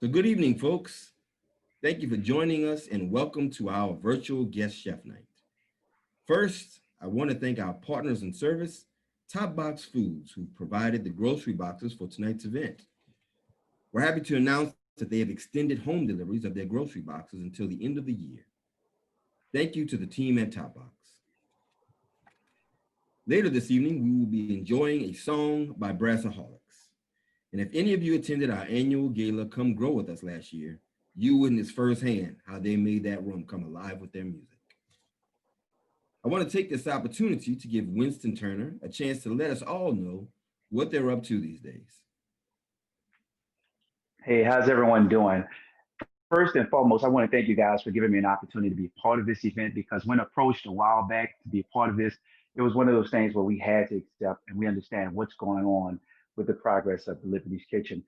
So good evening, folks. Thank you for joining us and welcome to our virtual guest chef night. First, I want to thank our partners in service, Top Box Foods, who provided the grocery boxes for tonight's event. We're happy to announce that they have extended home deliveries of their grocery boxes until the end of the year. Thank you to the team at Top Box. Later this evening, we will be enjoying a song by Brass-A-Holics. And if any of you attended our annual gala Come Grow With Us last year, you witnessed firsthand how they made that room come alive with their music. I want to take this opportunity to give Winston Turner a chance to let us all know what they're up to these days. Hey, how's everyone doing? First and foremost, I want to thank you guys for giving me an opportunity to be part of this event, because when approached a while back to be a part of this, it was one of those things where we had to accept and we understand what's going on with the progress of the Liberty's Kitchen.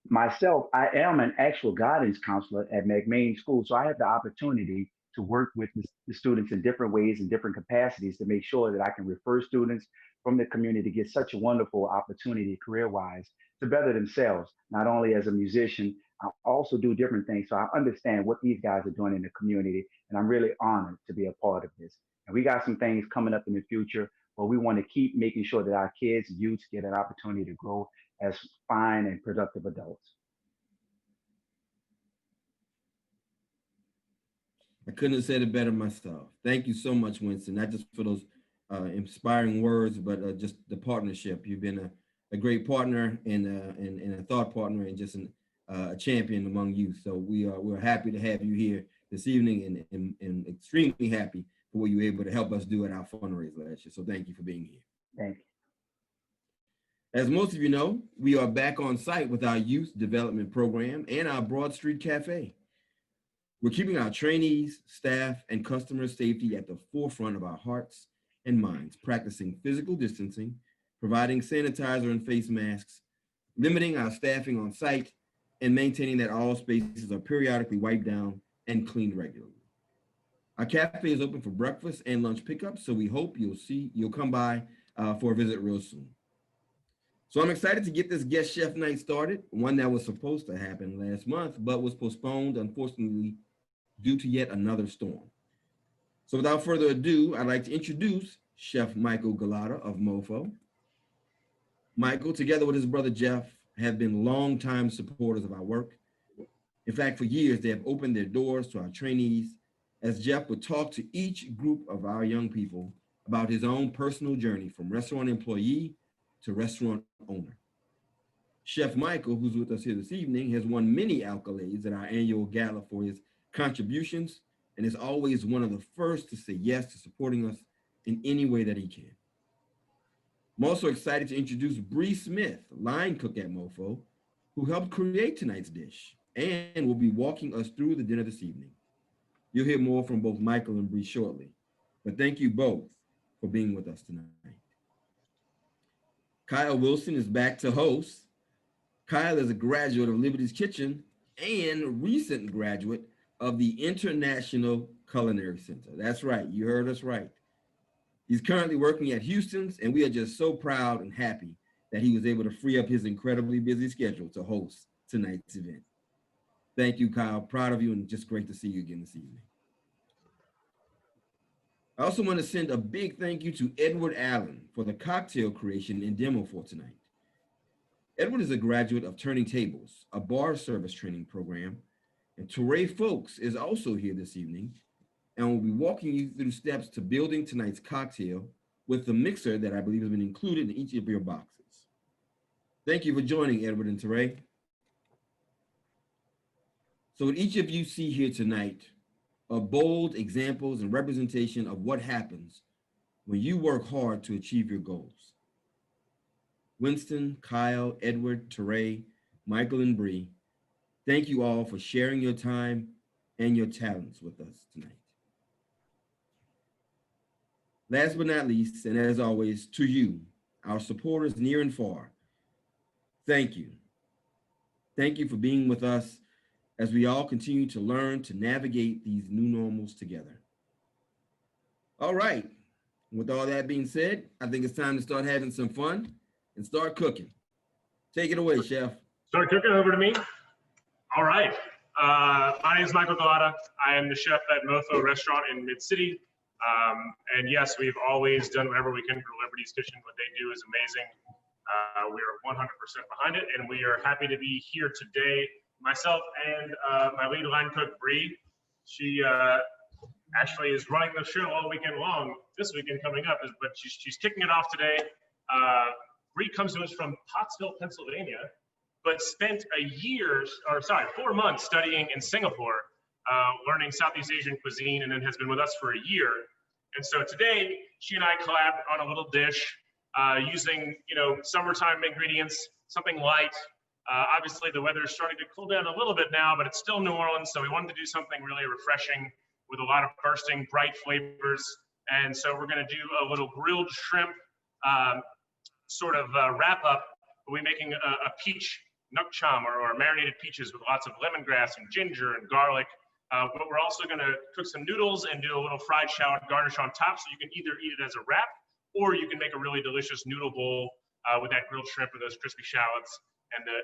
Myself, I am an actual guidance counselor at McMain School, so I have the opportunity to work with the students in different ways and different capacities to make sure that I can refer students from the community to get such a wonderful opportunity career-wise to better themselves, not only as a musician. I also do different things, so I understand what these guys are doing in the community, and I'm really honored to be a part of this. And we got some things coming up in the future where we want to keep making sure that our kids and youths get an opportunity to grow as fine and productive adults. I couldn't have said it better myself. Thank you so much, Winston, not just for those inspiring words, but just the partnership. You've been a great partner and a thought partner and just a champion among youth. So we're happy to have you here this evening and extremely happy for what you were able to help us do at our fundraiser last year. So thank you for being here. Thank you. As most of you know, we are back on site with our youth development program and our Broad Street Cafe. We're keeping our trainees, staff, and customer safety at the forefront of our hearts and minds, practicing physical distancing, providing sanitizer and face masks, limiting our staffing on site, and maintaining that all spaces are periodically wiped down and cleaned regularly. Our cafe is open for breakfast and lunch pickup, so we hope you'll come by for a visit real soon. So I'm excited to get this guest chef night started, one that was supposed to happen last month, but was postponed, unfortunately, due to yet another storm. So without further ado, I'd like to introduce Chef Michael Gulotta of MOPHO. Michael, together with his brother Jeff, have been longtime supporters of our work. In fact, for years, they have opened their doors to our trainees, as Jeff would talk to each group of our young people about his own personal journey from restaurant employee to restaurant owner. Chef Michael, who's with us here this evening, has won many accolades at our annual gala for his contributions and is always one of the first to say yes to supporting us in any way that he can. I'm also excited to introduce Bree Smith, line cook at MOPHO, who helped create tonight's dish and will be walking us through the dinner this evening. You'll hear more from both Michael and Bree shortly, but thank you both for being with us tonight. Kiall Wilson is back to host. Kiall is a graduate of Liberty's Kitchen and a recent graduate of the International Culinary Center. That's right, you heard us right. He's currently working at Houston's, and we are just so proud and happy that he was able to free up his incredibly busy schedule to host tonight's event. Thank you, Kiall. Proud of you and just great to see you again this evening. I also want to send a big thank you to Edward Allen for the cocktail creation and demo for tonight. Edward is a graduate of Turning Tables, a bar service training program, and Touré Folks is also here this evening and will be walking you through steps to building tonight's cocktail with the mixer that I believe has been included in each of your boxes. Thank you for joining, Edward and Touré. So what each of you see here tonight are bold examples and representation of what happens when you work hard to achieve your goals. Winston, Kiall, Edward, Touré, Michael, and Bree, thank you all for sharing your time and your talents with us tonight. Last but not least, and as always, to you, our supporters near and far, thank you. Thank you for being with us as we all continue to learn to navigate these new normals together. All right, with all that being said, I think it's time to start having some fun and start cooking. Take it away, Chef. Start cooking, over to me. All right. My name is Michael Gulotta. I am the chef at MOPHO restaurant in Mid-City. And yes, we've always done whatever we can for Liberty's Kitchen. What they do is amazing. We are 100% behind it, and we are happy to be here today. Myself and my lead line cook, Bree. She actually is running the show all weekend long. This weekend coming up, but she's kicking it off today. Bree comes to us from Pottsville, Pennsylvania, but spent 4 months studying in Singapore, learning Southeast Asian cuisine, and then has been with us for a year. And so today, she and I collabed on a little dish using, summertime ingredients, something light. Obviously, the weather is starting to cool down a little bit now, but it's still New Orleans, so we wanted to do something really refreshing with a lot of bursting, bright flavors. And so we're going to do a little grilled shrimp wrap up. We're making a peach nukcham or marinated peaches with lots of lemongrass and ginger and garlic. But we're also going to cook some noodles and do a little fried shallot garnish on top, so you can either eat it as a wrap or you can make a really delicious noodle bowl with that grilled shrimp or those crispy shallots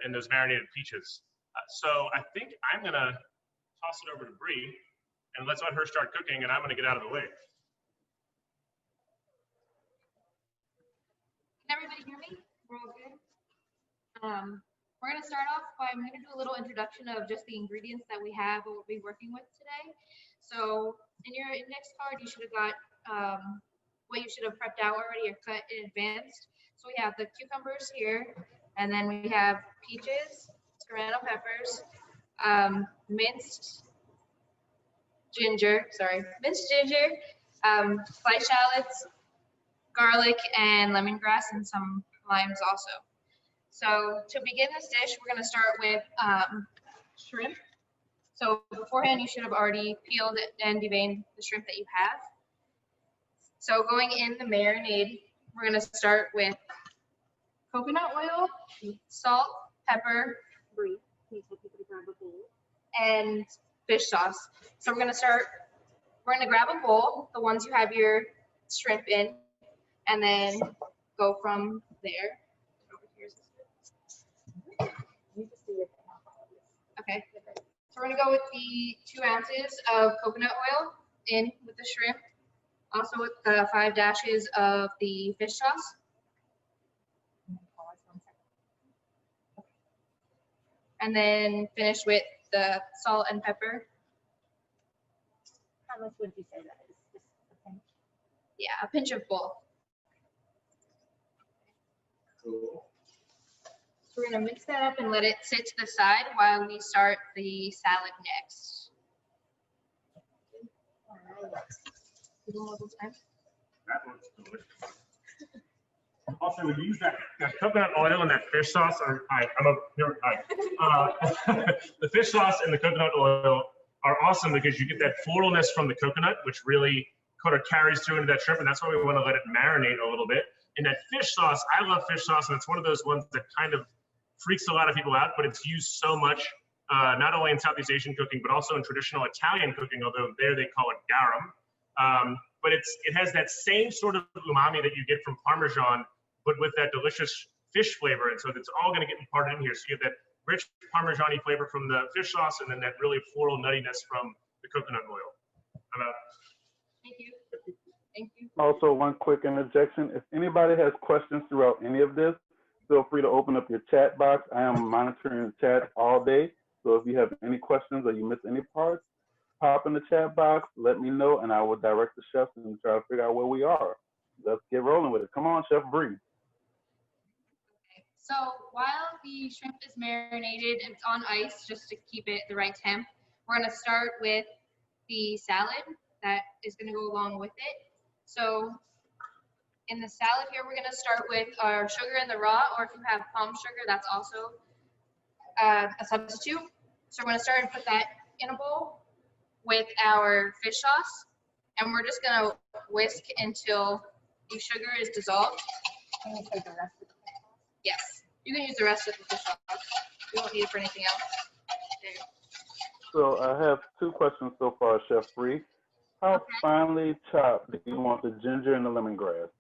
and those marinated peaches. So I think I'm going to toss it over to Bree and let's let her start cooking, and I'm going to get out of the way. Can everybody hear me? We're all good? We're going to start off by, I'm going to do a little introduction of just the ingredients that we have and we'll be working with today. So in your index card, you should have got what you should have prepped out already or cut in advance. So we have the cucumbers here, and then we have peaches, serrano peppers, minced ginger, sliced shallots, garlic, and lemongrass, and some limes also. So to begin this dish, we're going to start with shrimp. So beforehand, you should have already peeled and deveined the shrimp that you have. So going in the marinade, we're going to start with coconut oil, salt, pepper, and fish sauce. So we're going to grab a bowl, the ones you have your shrimp in, and then go from there. Okay, so we're gonna go with the 2 ounces of coconut oil in with the shrimp, also with the 5 dashes of the fish sauce. And then finish with the salt and pepper. How much would you say that is? Just a pinch? Yeah, a pinch of both. Cool. So we're gonna mix that up and let it sit to the side while we start the salad next. That looks delicious. Also, when you use that coconut oil and that fish sauce, the fish sauce and the coconut oil are awesome because you get that floralness from the coconut, which really kind of carries through into that shrimp, and that's why we want to let it marinate a little bit. And that fish sauce, I love fish sauce, and it's one of those ones that kind of freaks a lot of people out, but it's used so much, not only in Southeast Asian cooking, but also in traditional Italian cooking, although there they call it garum. But it has that same sort of umami that you get from Parmesan, but with that delicious fish flavor. And so it's all going to get imparted in here. So you get that rich Parmesan-y flavor from the fish sauce, and then that really floral nuttiness from the coconut oil. Thank you. Thank you. Also, one quick interjection. If anybody has questions throughout any of this, feel free to open up your chat box. I am monitoring the chat all day. So if you have any questions or you miss any parts, pop in the chat box, let me know, and I will direct the chefs and try to figure out where we are. Let's get rolling with it. Come on, Chef Bree. Okay. So while the shrimp is marinated, it's on ice just to keep it the right temp. We're going to start with the salad that is going to go along with it. So in the salad here, we're going to start with our sugar in the raw, or if you have palm sugar, that's also a substitute. So we're going to start and put that in a bowl with our fish sauce, and we're just going to whisk until the sugar is dissolved. Can you take the rest of the fish sauce? Yes, you can use the rest of the fish sauce. We won't need it for anything else. There. So I have 2 questions so far, Chef Bree. How finely chopped do you want the ginger and the lemongrass?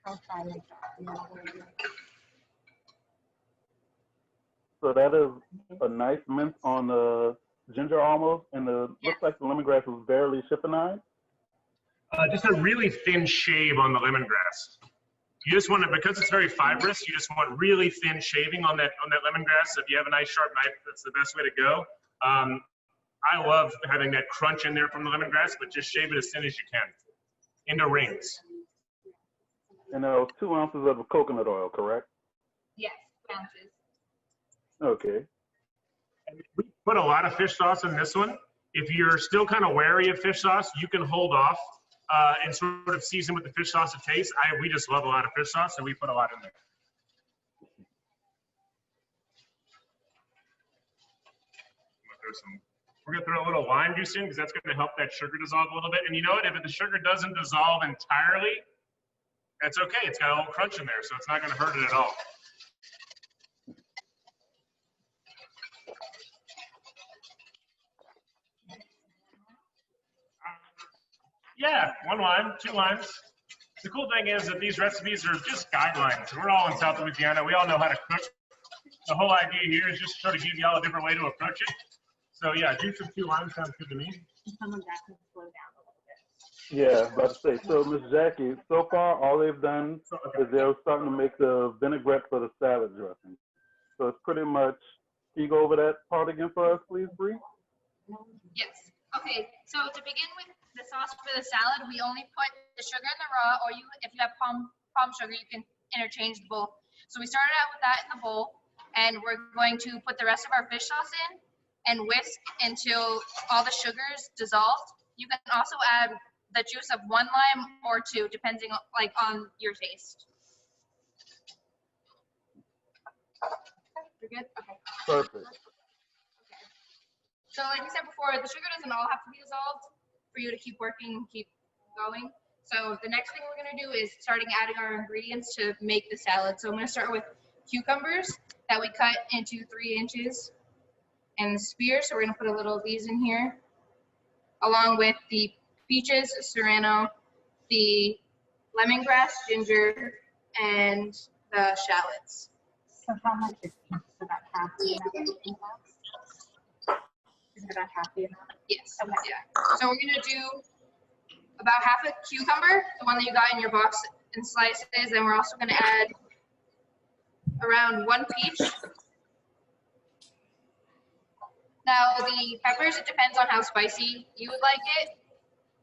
How finely chopped? So that is a nice mint on the ginger almost, and the looks like the lemongrass is barely chippenized. Just a really thin shave on the lemongrass. You just want it, because it's very fibrous, you just want really thin shaving on that lemongrass. If you have a nice sharp knife, that's the best way to go. I love having that crunch in there from the lemongrass, but just shave it as thin as you can into rings. And 2 ounces of coconut oil, correct? Yes, 2 ounces. Okay. We put a lot of fish sauce in this one. If you're still kind of wary of fish sauce, you can hold off and sort of season with the fish sauce it tastes. We just love a lot of fish sauce, so we put a lot in there. We're gonna throw a little lime juice in because that's gonna help that sugar dissolve a little bit. And you know what? If the sugar doesn't dissolve entirely, that's okay. It's got a little crunch in there, so it's not gonna hurt it at all. Yeah, 1 lime, 2 limes. The cool thing is that these recipes are just guidelines. We're all in South Louisiana. We all know how to cook. The whole idea here is just to try to give y'all a different way to approach it. So yeah, juice of 2 limes sounds good to me. Some of that can slow down a little bit. Yeah, about to say. So, Miss Jackie, so far all they've done is they're starting to make the vinaigrette for the salad dressing. So it's pretty much. Can you go over that part again for us, please, Bree? Yes. Okay, so to begin with the sauce for the salad, we only put the sugar in the raw, or if you have palm sugar, you can interchange the bowl. So we started out with that in the bowl, and we're going to put the rest of our fish sauce in and whisk until all the sugars dissolved. You can also add the juice of 1 lime or 2, depending on your taste. You're good? Okay. Perfect. So like we said before, the sugar doesn't all have to be dissolved for you to keep working and keep going. So the next thing we're gonna do is starting adding our ingredients to make the salad. So I'm gonna start with cucumbers that we cut into 3 inches and spears. So we're gonna put a little of these in here, along with the peaches, serrano, the lemongrass, ginger, and the shallots. So how much is peach? About half the amount of peach? Is it about half the amount? Yes. Okay. Yeah. So we're gonna do about half a cucumber, the one that you got in your box in slices, and we're also gonna add around 1 peach. Now the peppers, it depends on how spicy you would like it.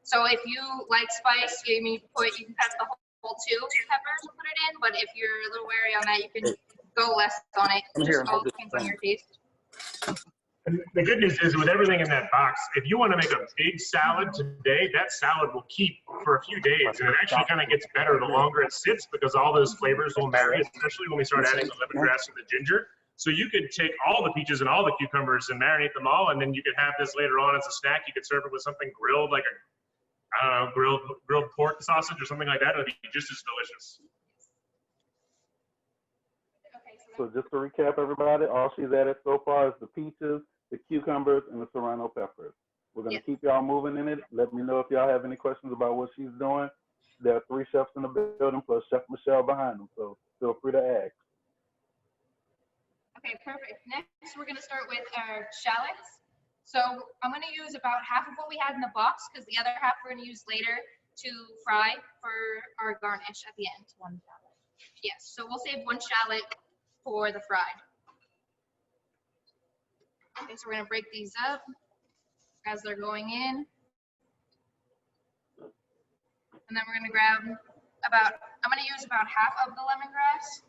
So if you like spice, you can cut the whole 2 peppers and put it in. But if you're a little wary on that, you can go less on it. It just all depends on your taste. And the good news is with everything in that box, if you want to make a big salad today, that salad will keep for a few days. And it actually kind of gets better the longer it sits because all those flavors will marry, especially when we start adding the lemongrass and the ginger. So you could take all the peaches and all the cucumbers and marinate them all, and then you could have this later on as a snack. You could serve it with something grilled, like grilled pork sausage or something like that. It would be just as delicious. So just to recap, everybody, all she's added so far is the peaches, the cucumbers, and the serrano peppers. We're going to keep y'all moving in it. Let me know if y'all have any questions about what she's doing. There are 3 chefs in the building, plus Chef Michelle behind them, so feel free to ask. Okay, perfect. Next, we're going to start with our shallots. So I'm going to use about half of what we had in the box because the other half we're going to use later to fry for our garnish at the end. 1 shallot. Yes, so we'll save 1 shallot for the fried. Okay, so we're going to break these up as they're going in. And then we're going to grab I'm going to use about half of the lemongrass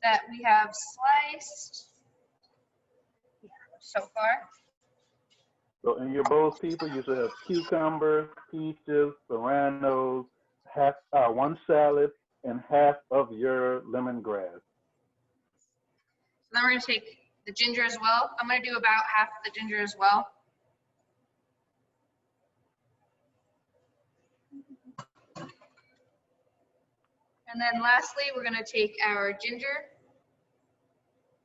that we have sliced so far. So in your bowls, people, you should have cucumbers, peaches, serranos, 1 shallot, and half of your lemongrass. So then we're going to take the ginger as well. I'm going to do about half of the ginger as well. And then lastly, we're going to take our ginger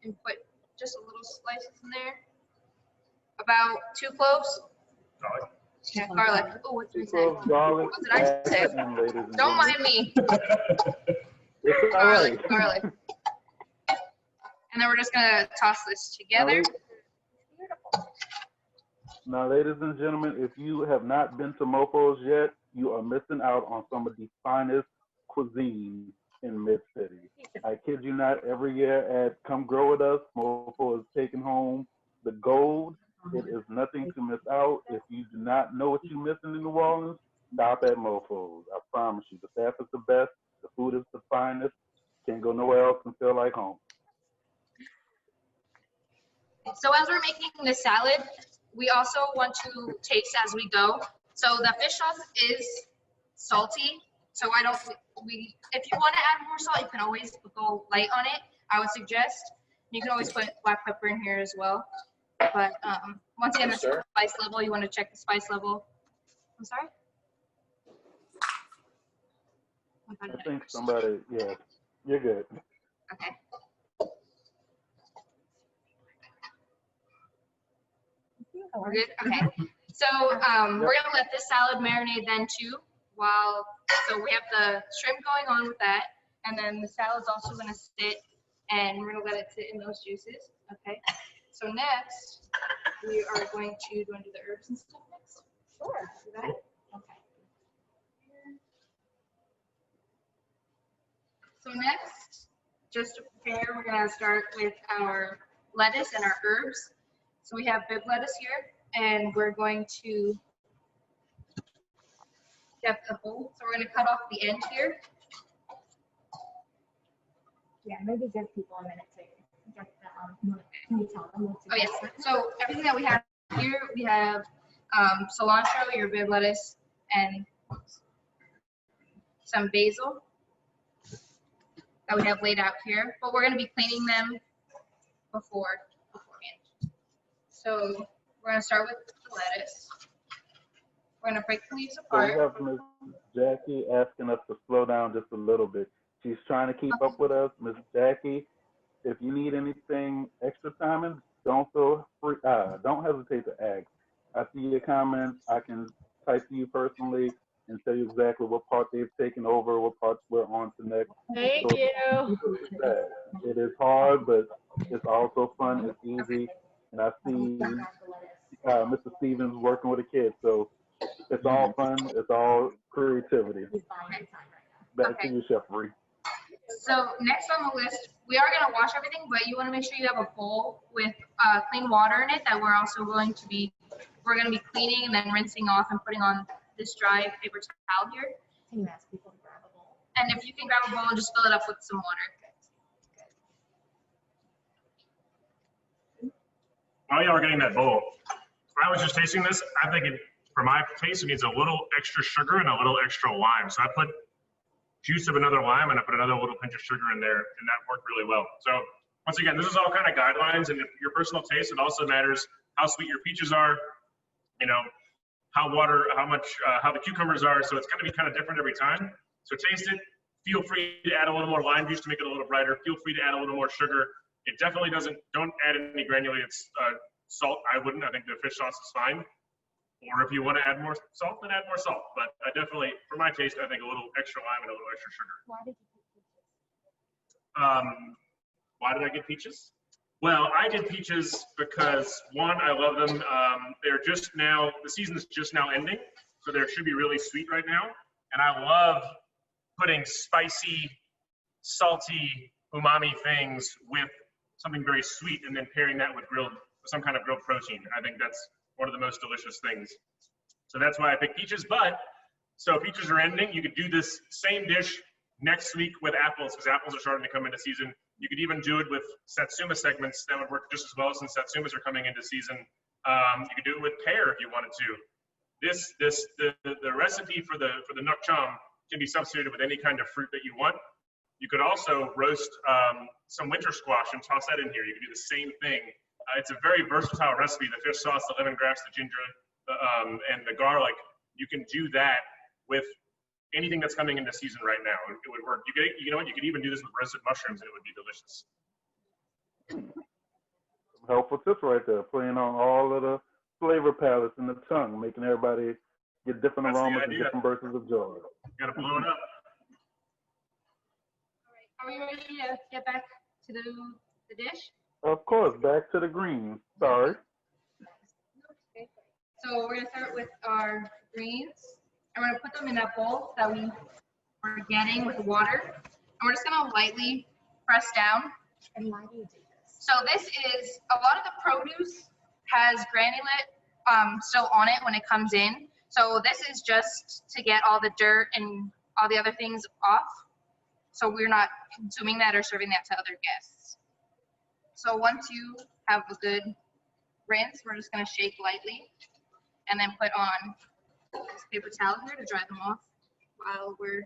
and put just a little slices in there. About 2 cloves. Garlic. Yeah, garlic. Oh, what's 2 cloves garlic. What did I say? Don't mind me. It's all right. Garlic. And then we're just gonna toss this together. Beautiful. Now, ladies and gentlemen, if you have not been to MOPHO's yet, you are missing out on some of the finest cuisine in Mid-City. I kid you not, every year at Come Grow With Us, MOPHO is taking home the gold. It is nothing to miss out. If you do not know what you're missing in New Orleans, stop at MOPHO's. I promise you, the staff is the best, the food is the finest. Can't go nowhere else and feel like home. So as we're making the salad, we also want to taste as we go. So the fish sauce is salty. So if you want to add more salt, you can always go light on it. I would suggest. You can always put black pepper in here as well. But once again, that's the spice level. You want to check the spice level. I'm sorry? I think somebody, yeah, you're good. Okay. We're good? Okay. So we're gonna let this salad marinate then too so we have the shrimp going on with that, and then the salad's also gonna sit, and we're gonna let it sit in those juices. Okay. So next, we are going to do the herbs and stuff next. Sure. Do that? Okay. So next, just to prepare, we're gonna start with our lettuce and our herbs. So we have bib lettuce here, and we're going to get the whole. So we're going to cut off the end here. Yeah, maybe give people a minute to get the, can you tell them what to Oh, do? yes. So everything that we have here, we have cilantro, your bib lettuce, and some basil that we have laid out here. But we're going to be cleaning them beforehand. So we're going to start with the lettuce. We're going to break the leaves So apart. we have Ms. Jackie asking us to slow down just a little bit. She's trying to keep up with us. Ms. Jackie, if you need anything extra timing, don't hesitate to ask. I see your comments. I can type to you personally and tell you exactly what part they've taken over, what parts we're on to next. Thank you. It is hard, but it's also fun. It's easy. And I see Mr. Stevens working with a kid, so it's all fun. It's all creativity. He's buying time right Back to you, Chef Bree. So next on the list, we are going to wash everything, but you want to make sure you have a bowl with clean water in it that we're going to be cleaning and then rinsing off and putting on this dry paper towel here. now. Can you ask people to grab a bowl? And if you can grab a bowl and just fill it up with some water. While y'all are getting that bowl, I was just tasting this. I think for my taste, it needs a little extra sugar and a little extra lime. So I put juice of another lime and I put another little pinch of sugar in there, and that worked really well. So once again, this is all kind of guidelines, and your personal taste. It also matters how sweet your peaches are, you know, how the cucumbers are. So it's going to be kind of different every time. So taste it. Feel free to add a little more lime juice to make it a little brighter. Feel free to add a little more sugar. It definitely don't add any granulated salt. I wouldn't. I think the fish sauce is fine. Or if you want to add more salt, then add more salt. But I definitely, for my taste, I think a little extra lime and a little extra sugar. Why did you pick peaches? Why did I get peaches? Well, I did peaches because, one, I love them. The season's just now ending, so they should be really sweet right now. And I love putting spicy, salty, umami things with something very sweet and then pairing that with some kind of grilled protein. I think that's one of the most delicious things. So that's why I picked peaches. So peaches are ending. You could do this same dish next week with apples, because apples are starting to come into season. You could even do it with satsuma segments. That would work just as well since satsumas are coming into season. You could do it with pear if you wanted to. The recipe for the nuoc cham can be substituted with any kind of fruit that you want. You could also roast some winter squash and toss that in here. You could do the same thing. It's a very versatile recipe. The fish sauce, the lemongrass, the ginger, and the garlic. You can do that with anything that's coming into season right now. It would work. You know what? You could even do this with roasted mushrooms, and it would be delicious. Helpful tips right there. Playing on all of the flavor palettes in the tongue, making everybody get different That's the aromas and idea. different bursts of joy. Got to blow it up. All right, are we ready to get back to the the dish. Of course, back to the greens. Sorry. Okay. So we're gonna start with our greens. And we're gonna put them in that bowl that we are getting with water. And we're just gonna lightly press down. And why do you do this? So this is, a lot of the produce has granulate still on it when it comes in. So this is just to get all the dirt and all the other things off. So we're not consuming that or serving that to other guests. So once you have a good rinse, we're just gonna shake lightly and then put on this paper towel here to dry them off while we're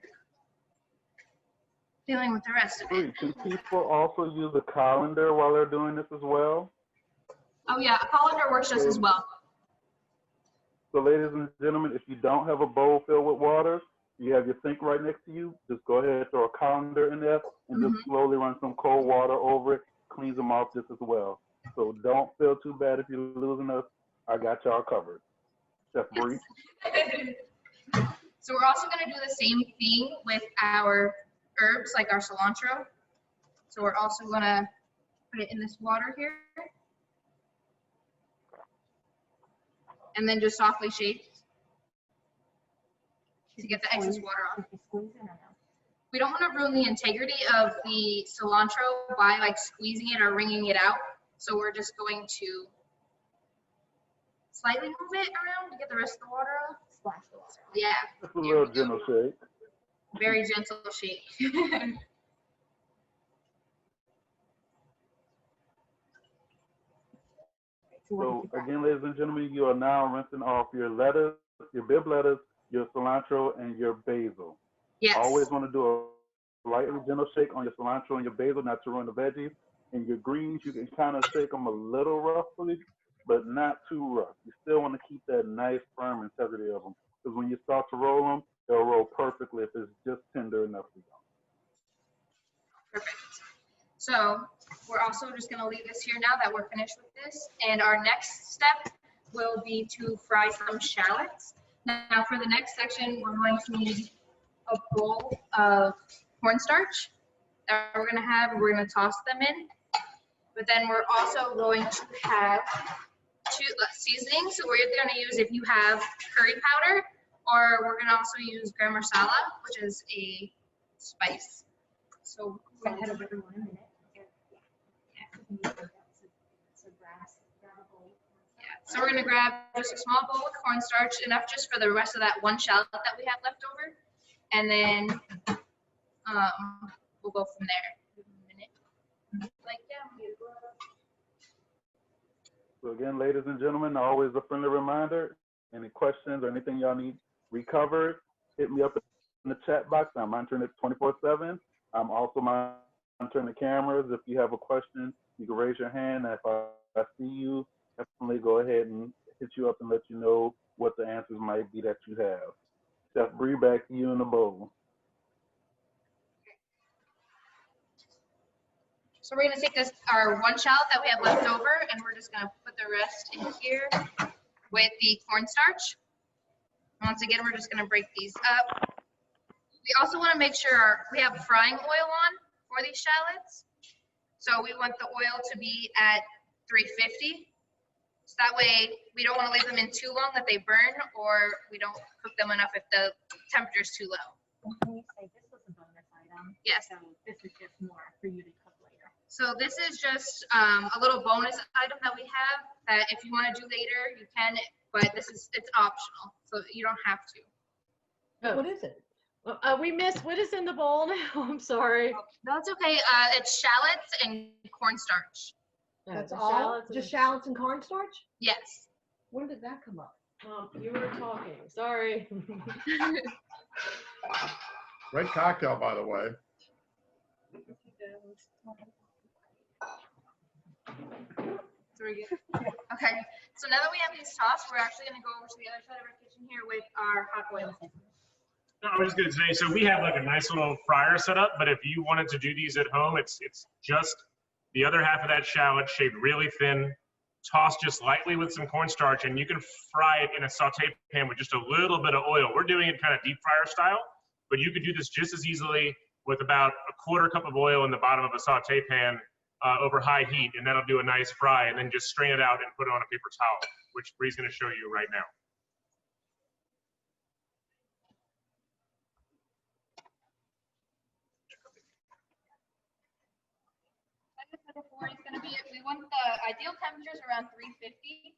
dealing with the rest of it. Can people also use a colander while they're doing this as well? Oh yeah, a colander works just as well. So ladies and gentlemen, if you don't have a bowl filled with water, you have your sink right next to you, just go ahead and throw a colander in there and just slowly run some cold water over it, cleans them off just as well. So don't feel too bad if you're losing us. I got y'all covered. Chef Bree. So we're also gonna do the same thing with our herbs, like our cilantro. So we're also gonna put it in this water here. And then just softly shake to get the excess water off. We don't want to ruin the integrity of the cilantro by like squeezing it or wringing it out. So we're just going to slightly move it around to get the rest of the water off. Splash the water. Yeah. Just a little gentle shake. Very gentle shake. So again, ladies and gentlemen, you are now rinsing off your lettuce, your bib lettuce, your cilantro, and your basil. Yes. Always want to do a slightly gentle shake on your cilantro and your basil, not to ruin the veggies. And your greens, you can kind of shake them a little roughly, but not too rough. You still want to keep that nice, firm integrity of them. Because when you start to roll them, they'll roll perfectly if it's just tender enough to go. Perfect. So we're also just going to leave this here now that we're finished with this. And our next step will be to fry some shallots. Now for the next section, we're going to need a bowl of cornstarch that we're going to have. We're going to toss them in. But then we're also going to have two seasonings. So we're going to use, if you have curry powder, or we're going to also use garam masala, which is a spice. So Go ahead of everyone in a minute. yeah, so we're going to grab just a small bowl of cornstarch, enough just for the rest of that one shallot that we have left over. And then we'll go from there. Like, So again, ladies and gentlemen, always a friendly reminder, any questions or anything y'all need recovered, hit me up in the chat box. I'm monitoring it 24/7. I'm also monitoring the cameras. If you have a question, you can raise your hand. And if I see you, definitely go ahead and hit you up and let you know what the answers might be that you have. Chef Bree, back to you in the bowl. so we're going to take this, our one shallot that we have left over, and we're just going to put the rest in here with the cornstarch. Once again, we're just going to break these up. We also want to make sure we have frying oil on for these shallots. So we want the oil to be at 350. So that way we don't want to leave them in too long that they burn, or we don't cook them enough if the temperature is too low. Can you say this was a bonus item? Yes. So this is just more for you to cook later. So this is just a little bonus item that we have that if you want to do later, you can, but it's optional. So you don't have to. Oh. What is it? We missed, what is in the bowl now? I'm sorry. That's okay. It's shallots and cornstarch. That's all? Just shallots and cornstarch? Yes. When did that come up? You were talking, sorry. Great cocktail, by the way. Okay, so now that we have these tossed, we're actually going to go over to the other side of our kitchen here with our hot oil. No, I was going to say, so we have like a nice little fryer set up, but if you wanted to do these at home, it's just the other half of that shallot shaved really thin, tossed just lightly with some cornstarch, and you can fry it in a saute pan with just a little bit of oil. We're doing it kind of deep fryer style, but you could do this just as easily with about a quarter cup of oil in the bottom of a saute pan over high heat, and that'll do a nice fry, and then just strain it out and put it on a paper towel, which Bree's gonna show you right now. Before it's gonna be, we want the ideal temperatures around 350,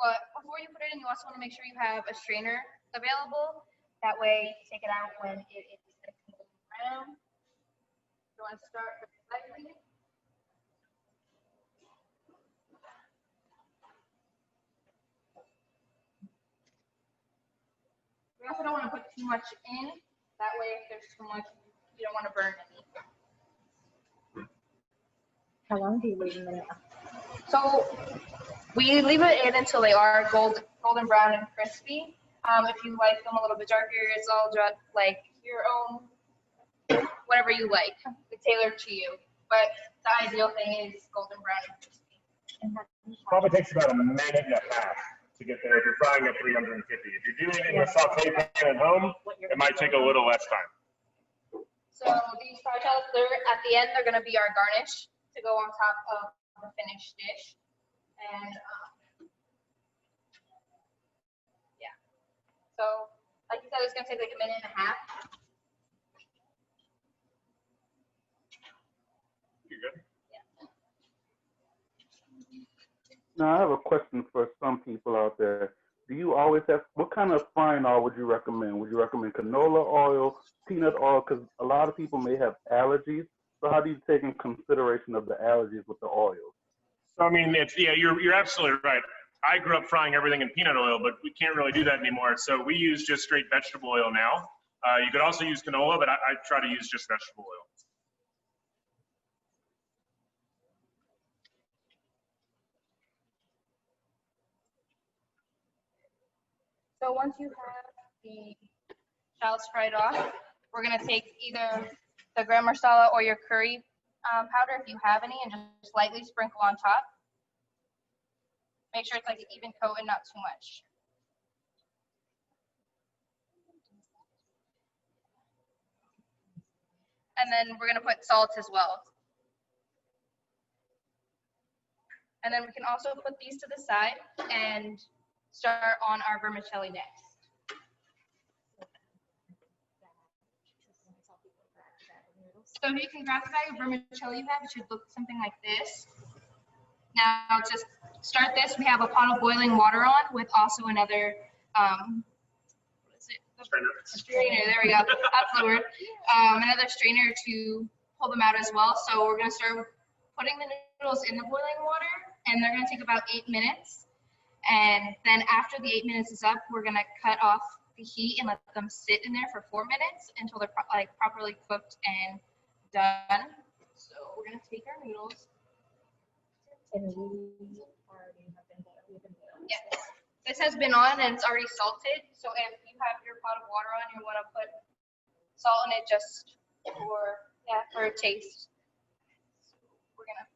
but before you put it in, you also want to make sure you have a strainer available. That way, take it out when it is brown. You want to start with lightly. We also don't want to put too much in. That way, if there's too much, you don't want to burn any. How long do you leave them in? So we leave it in until they are golden brown and crispy. If you like them a little bit darker, it's all just like your own, whatever you like. It's tailored to you. But the ideal thing is golden brown and crispy. Probably takes about a minute and a half to get there if you're frying at 350. If you're doing it in a saute pan at home, it might take a little less time. So these fried shallots, at the end, they're going to be our garnish to go on top of the finished dish. And yeah. So like you said, it's going to take like a minute and a half. You're good? Now, I have a question for some people out there. Do you always have, what kind of frying oil would you recommend? Would you recommend canola oil, peanut oil? Because a lot of people may have allergies. So how do you take in consideration of the allergies with the oils? So, I mean, you're absolutely right. I grew up frying everything in peanut oil, but we can't really do that anymore. So we use just straight vegetable oil now. You could also use canola, but I try to use just vegetable oil. So once you have the shallots fried off, we're going to take either the garam masala or your curry powder if you have any, and just lightly sprinkle on top. Make sure it's like an even coat and not too much. And then we're going to put salt as well. And then we can also put these to the side and start on our vermicelli next. So you can grab the bag of vermicelli you have. It should look something like this. Now just start this. We have a pot of boiling water on with also another, what is it? Strainer. There we go. That's the word. Another strainer to pull them out as well. So we're going to start putting the noodles in the boiling water, and they're going to take about 8 minutes. And then after the 8 minutes is up, we're going to cut off the heat and let them sit in there for 4 minutes until they're properly cooked and done. So we're going to take our noodles. Yes. This has been on and it's already salted. So if you have your pot of water on, you want to put salt in it just for a taste. So we're going to.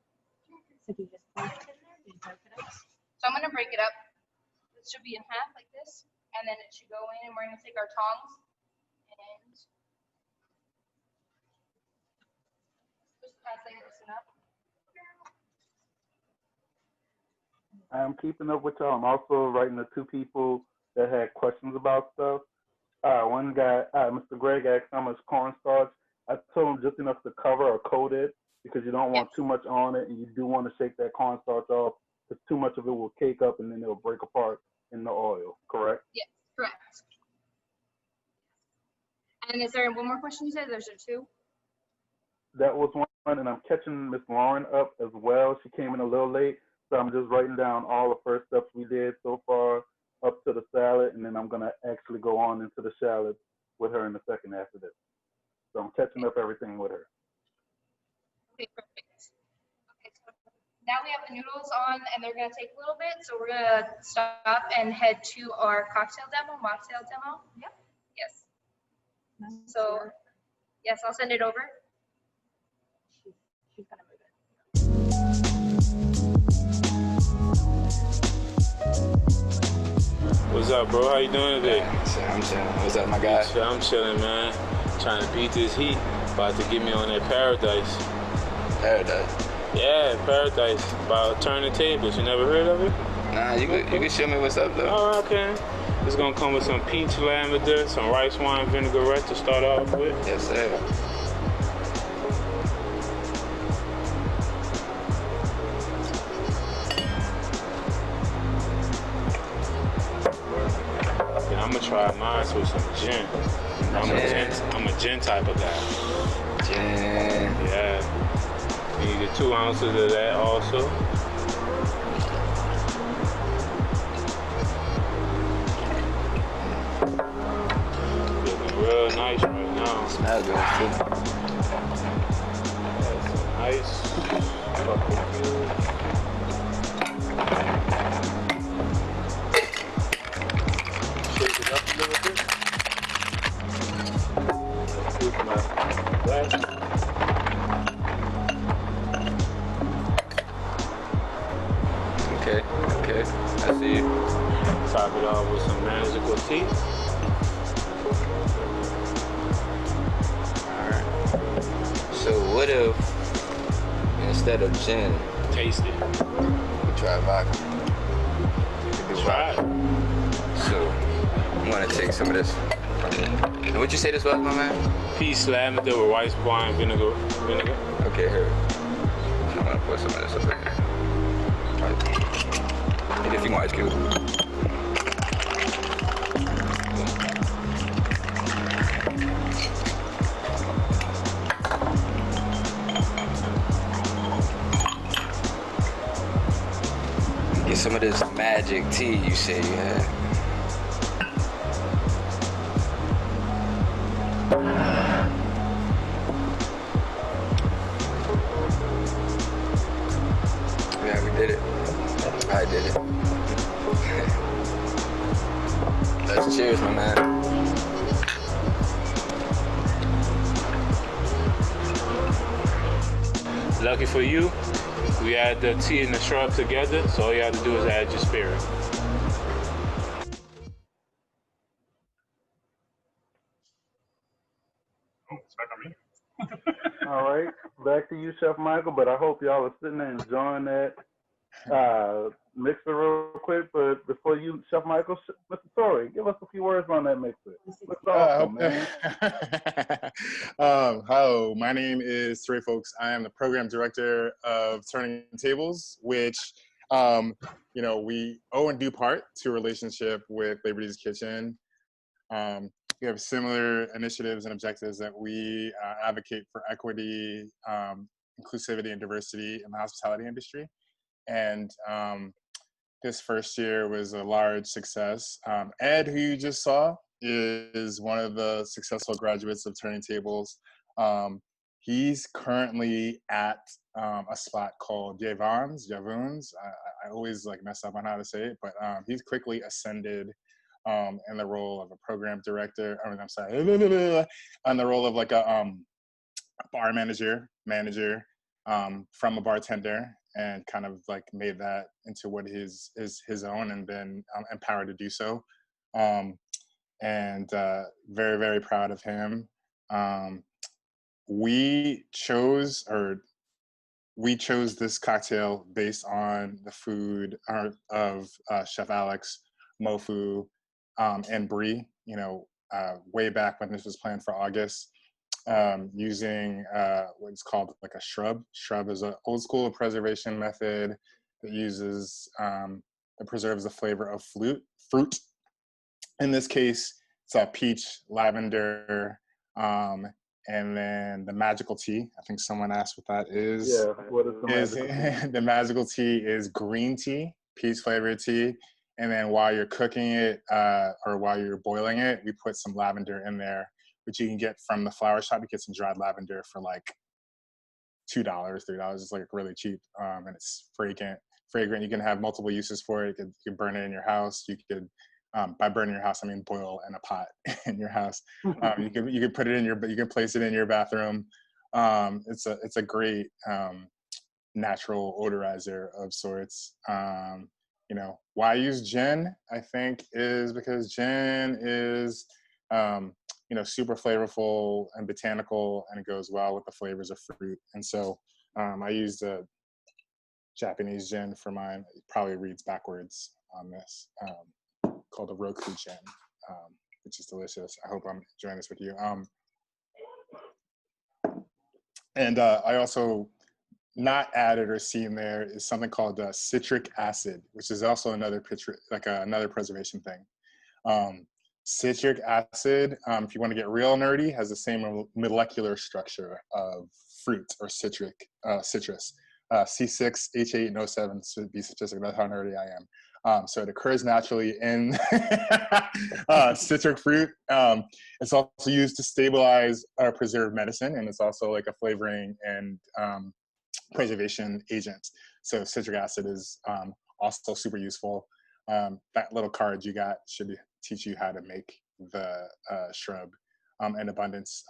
So do you just place it in there? Do you break it up? So I'm going to break it up. It should be in half like this. And then it should go in, and we're going to take our tongs and just loosen up. I'm keeping up with y'all. I'm also writing to 2 people that had questions about stuff. One guy, Mr. Greg, asked how much cornstarch. I told him just enough to cover or coat it because you don't want too much on it, and you do want to shake that cornstarch off because too much of it will cake up and then it'll break apart in the oil, correct? Yes, correct. And is there one more question you said? There's 2? That was one, and I'm catching Miss Lauren up as well. She came in a little late, so I'm just writing down all the first steps we did so far up to the salad, and then I'm going to actually go on into the shallot with her in the second after this. So I'm catching up everything with her. Okay, perfect. Okay, so now we have the noodles on, and they're going to take a little bit, so we're going to stop and head to our cocktail demo, mocktail demo. Yep. Yes. So, yes, I'll send it over. She's going to move it. What's up, bro? How you doing today? I'm chilling. What's up, my guy? I'm chilling, man. Trying to beat this heat. About to get me on that paradise. Paradise? Yeah, Paradise, about turning tables. You never heard of it? Nah, you can show me what's up though. All right, okay. It's gonna come with some peach lavender, some rice wine vinaigrette to start off with. Yes, sir. Yeah, I'm gonna try mine with some gin. I'm a gin type of guy. Gin. Yeah. You get 2 ounces of that also. Looking real nice right now. Smells good too. Nice. Shake it up a little bit. With my glass. Okay. I see you. Top it off with some magical tea. Alright. So what if instead of gin, Taste it. we try vodka? Try it. So I'm gonna take some of this. And what'd you say this was, my man? Peach lavender with rice wine vinegar. Okay, here. I'm gonna put some of this up in here. Need a few more ice cubes. Get some of this magic tea you say you had. Yeah, we did it. I did it. Let's cheers, my man. Lucky for you, we add the tea and the shrub together, so all you have to do is add your spirit. Oh, it's back on me. All right, back to you, Chef Michael. But I hope y'all are sitting there enjoying that mixer real quick. But before you, Chef Michael, Mr. Touré, give us a few words on that mixer. What's awesome, man? Hello, my name is Touré, folks. I am the program director of Turning Tables, which we owe in due part to a relationship with Liberty's Kitchen. We have similar initiatives and objectives that we advocate for equity, inclusivity, and diversity in the hospitality industry. And this first year was a large success. Ed, who you just saw, is one of the successful graduates of Turning Tables. He's currently at a spot called Javuns. I always mess up on how to say it, but he's quickly ascended in the role of a program director. On the role of a bar manager from a bartender, and kind of made that into what is his own, and been empowered to do so. And very, very proud of him. We chose this cocktail based on the food of Chef Alex, MOPHO, and Brie, way back when this was planned for August, using what's called a shrub. Shrub is an old school preservation method that uses, it preserves the flavor of fruit. In this case, it's a peach, lavender, and then the magical tea. I think someone asked what that is. Yeah, what is the magical tea? The magical tea is green tea, peach flavored tea. And then while you're cooking it, or while you're boiling it, we put some lavender in there, which you can get from the flower shop. You get some dried lavender for $2, $3. It's really cheap, and it's fragrant. You can have multiple uses for it. You could burn it in your house. You could, by burning your house, I mean boil in a pot in your house. You could put it in you can place it in your bathroom. It's a great natural odorizer of sorts. Why use gin? I think is because gin is super flavorful and botanical, and it goes well with the flavors of fruit. And so I used a Japanese gin for mine. It probably reads backwards on this, called a Roku gin, which is delicious. I hope I'm enjoying this with you. And I also not added or seen there is something called citric acid, which is also another another preservation thing. Citric acid, if you want to get real nerdy, has the same molecular structure of fruit or citrus. C6H8O7 to be specific. That's how nerdy I am. So it occurs naturally in citric fruit. It's also used to stabilize or preserve medicine, and it's also like a flavoring and preservation agent. So citric acid is also super useful. That little card you got should teach you how to make the shrub in abundance.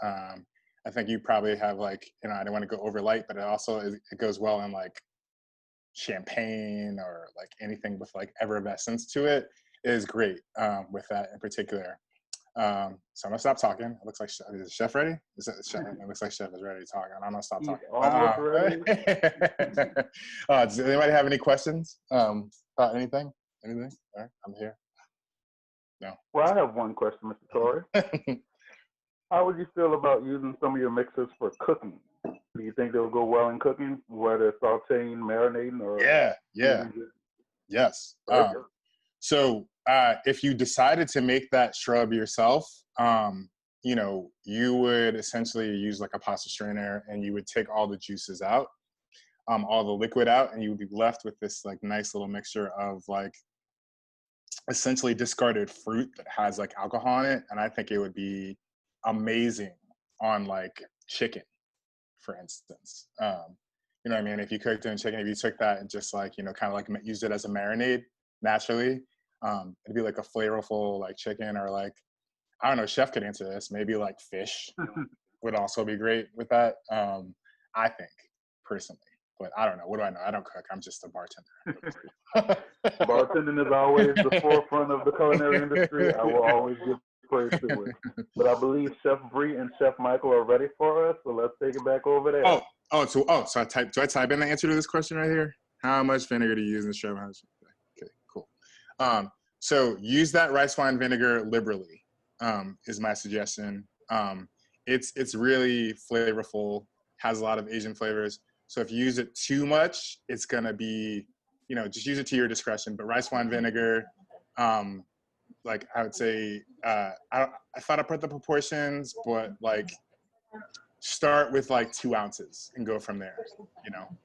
I think you probably have like, I don't want to go over light, but it goes well in like champagne or like anything with like effervescence to it is great with that in particular. So I'm gonna stop talking. It looks like is the chef ready? It looks like chef is ready to talk. I'm gonna stop talking. Almost ready. Does anybody have any questions about anything? Anything? All right, I'm here. No. Well, I have one question, Mr. Touré. How would you feel about using some of your mixers for cooking? Do you think they'll go well in cooking, whether sauteing, marinating, or? Yes. So if you decided to make that shrub yourself, you would essentially use like a pasta strainer, and you would take all the juices out, all the liquid out, and you would be left with this like nice little mixture of like essentially discarded fruit that has like alcohol in it. And I think it would be amazing on like chicken, for instance. You know what I mean? If you cooked in chicken, if you took that and just like, kind of like used it as a marinade naturally, it'd be like a flavorful like chicken, or like, I don't know, chef could answer this. Maybe like fish would also be great with that. I think personally, but I don't know. What do I know? I don't cook. I'm just a bartender. Bartending is always the forefront of the culinary industry. I will always give praise to it. But I believe Chef Bree and Chef Michael are ready for us, so let's take it back over there. So do I type in the answer to this question right here? How much vinegar do you use in the shrub? Okay, cool. So use that rice wine vinegar liberally, is my suggestion. It's really flavorful, has a lot of Asian flavors. So if you use it too much, it's gonna be, just use it to your discretion. But rice wine vinegar, like I would say, I thought I put the proportions, but like start with like 2 ounces and go from there.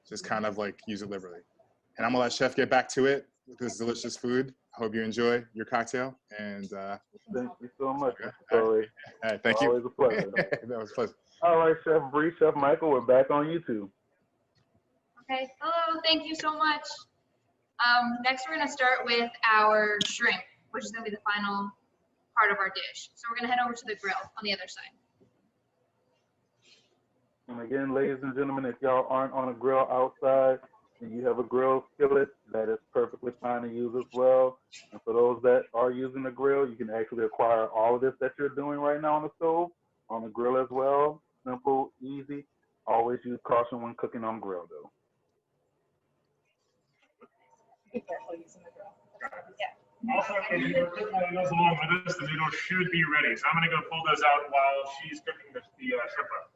Just kind of like use it liberally. And I'm gonna let Chef get back to it with this delicious food. I hope you enjoy your cocktail. And thank you so much, Mr. Touré. Thank you. Always a pleasure. That was a pleasure. All right, Chef Bree, Chef Michael, we're back on YouTube. Okay, hello, thank you so much. Next, we're gonna start with our shrimp, which is gonna be the final part of our dish. So we're gonna head over to the grill on the other side. And again, ladies and gentlemen, if y'all aren't on a grill outside and you have a grill skillet, that is perfectly fine to use as well. And for those that are using the grill, you can actually acquire all of this that you're doing right now on the stove, on the grill as well. Simple, easy. Always use caution when cooking on grill, though. Be careful using the grill. Also, if you're cooking those along with us, the noodles should be ready. So I'm gonna go pull those out while she's cooking the shrimp up.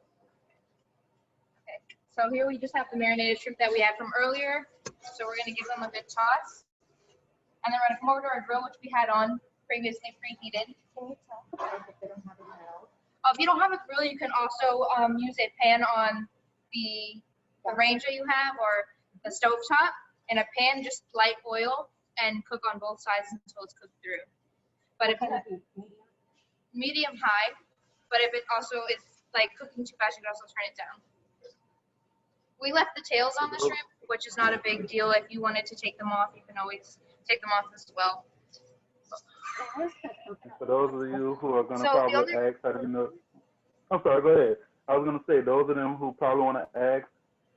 Okay, so here we just have the marinated shrimp that we had from earlier. So we're gonna give them a good toss. And then we're gonna come over to our grill, which we had on previously preheated. Can you tell if they don't have a grill? If you don't have a grill, you can also use a pan on the range that you have, or the stove top. In a pan, just light oil and cook on both sides until it's cooked through. But if medium high, but if it also is like cooking too fast, you can also turn it down. We left the tails on the shrimp, which is not a big deal. If you wanted to take them off, you can always take them off as well. For those of you who are going to probably ask, how do you know? I'm sorry, go ahead. I was going to say, those of them who probably want to ask,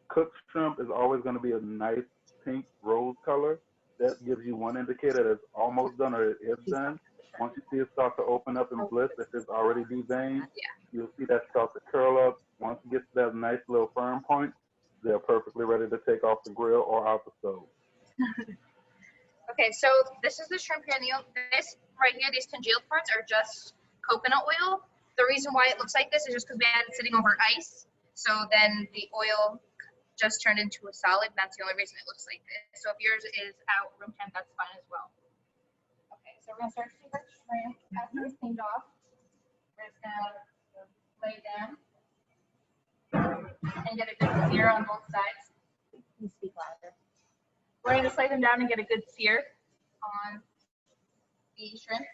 cooked shrimp is always going to be a nice pink rose color. That gives you one indicator that it's almost done or it is done. Once you see it start to open up and bliss, if it's already deveined, you'll see that start to curl up. Once it gets to that nice little firm point, They're perfectly ready to take off the grill or out the stove. Okay, so this is the shrimp here. This right here, these congealed parts are just coconut oil. The reason why it looks like this is just because we had it sitting over ice. So then the oil just turned into a solid. And that's the only reason it looks like this. So if yours is out room temp, that's fine as well. Okay, so we're gonna start to take our shrimp after it's cleaned off. We're just gonna lay down and get a good sear on both sides. You speak louder. We're gonna lay them down and get a good sear on the shrimp.